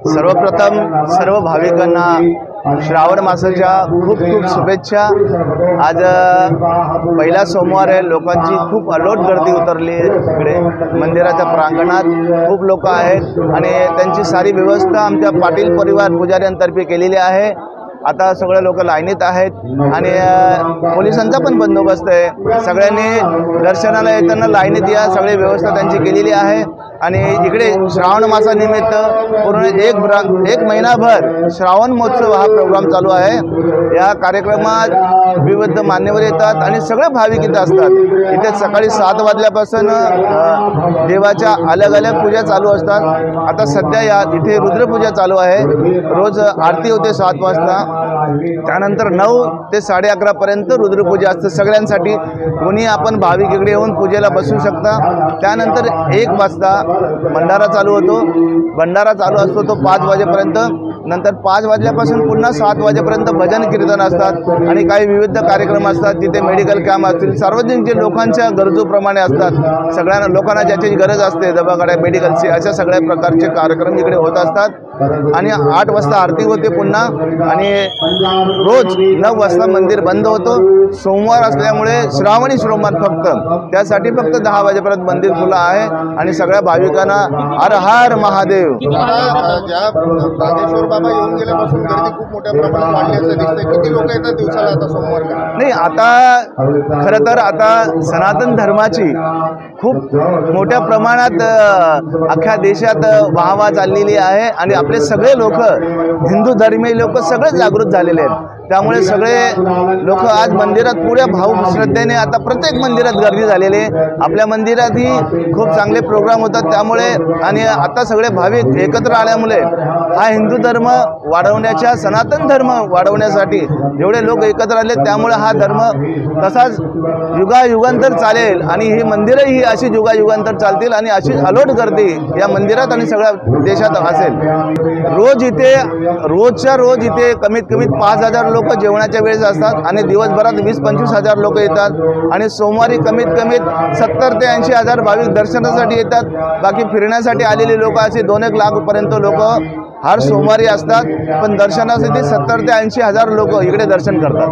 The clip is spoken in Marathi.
सर्वप्रथम सर्व भाविकांना श्रावण मासाच्या खूप खूप शुभेच्छा। आज पहिला सोमवार आहे, लोकांची खूप अलोट गर्दी उतरली आहे। इकडे मंदिराच्या प्रांगणात खूप लोक आहेत आणि त्यांची सारी व्यवस्था आमच्या पाटील परिवार पुजाऱ्यांतर्फे केलेली आहे। आता सगळे लोक लाईनीत आहेत आणि पोलिसांचा पण बंदोबस्त आहे। सगळ्यांनी दर्शनाला येताना लाईनीत या, सगळी व्यवस्था त्यांची केलेली आहे। आणि इकडे श्रावण मासानिमित्त पूर्ण एक महिनाभर श्रावण महोत्सव हा प्रोग्राम चालू आहे। या कार्यक्रमात विविध मान्यवर येतात आणि सगळे भाविक इथे असतात। इथे सकाळी 7 वाजल्यापासून देवाच्या अलग अलग पूजा चालू असतात। आता सध्या इथे रुद्रपूजा चालू आहे। रोज आरती होते 7 वाजता, त्यानंतर 9 ते 11:30 पर्यंत रुद्रपूजा असते सगळ्यांसाठी। कोणी आपण भाविक इकडे येऊन पूजेला बसू शकता। त्यानंतर 1 वाजता भंडारा चालू होतो। भंडारा चालू असतो तो 5 वाजेपर्यंत। नंतर 5 वाजल्यापासून पुन्हा 7 वाजेपर्यंत भजन कीर्तन असतात आणि काही विविध कार्यक्रम असतात। तिथे मेडिकल कॅम्प असतील, सार्वजनिक जे लोकांच्या गरजूप्रमाणे असतात। सगळ्या लोकांना ज्याची गरज असते दवाखान्या मेडिकलची, अशा सगळ्या प्रकारचे कार्यक्रम इकडे होत असतात। आणि 8 वाजता आरती होते पुन्हा आणि रोज 9 वाजता मंदिर बंद होतो। सोमवार असल्यामुळे श्रावणी सोमवार फक्त त्यासाठी फक्त 10 वाजेपर्यंत मंदिर खुलं आहे आणि सगळ्या भाविकांना हर हर महादेव। बाबा येऊन गेल्यापासून गर्दी खूप मोठ्या प्रमाणात वाढली असं दिसतंय। किती लोक येतात दिवसाला आता सोमवार? नाही, आता खरं तर आता सनातन धर्माची खूप मोठ्या प्रमाणात अख्ख्या देशात वाहवा चाललेली आहे आणि आपले सगळे लोक, हिंदू धर्मीय लोक सगळे जागृत झालेले आहेत। त्यामुळे सगळे लोक आज मंदिरात पुऱ्या भाव श्रद्धेने, आता प्रत्येक मंदिरात गर्दी झालेली आहे। आपल्या मंदिरातही खूप चांगले प्रोग्राम होतात त्यामुळे, आणि आता सगळे भाविक एकत्र आल्यामुळे हा हिंदू धर्म वाढवण्याच्या, सनातन धर्म वाढवण्यासाठी जेवढे लोक एकत्र आले त्यामुळे हा धर्म तसाच युगायुगांतर चालेल आणि ही मंदिरही अशी युगायुगांतर चालतील आणि अशी अलोट गर्दी या मंदिरात आणि सगळ्या देशात असेल। रोजच्या रोज इथे कमीत कमी 5000 लोक जेवणाच्या वेळेस असतात आणि दिवसभरात 20-25 हजार लोक येतात आणि सोमवारी कमीत कमी 70 ते 80 हजार भाविक दर्शनासाठी येतात। बाकी फिरण्यासाठी आलेले लोक असे 2-1 लाख पर्यंत लोक हर सोमवारी असतात, पण दर्शनासाठी 70 ते 80 हजार लोक इकडे दर्शन करतात।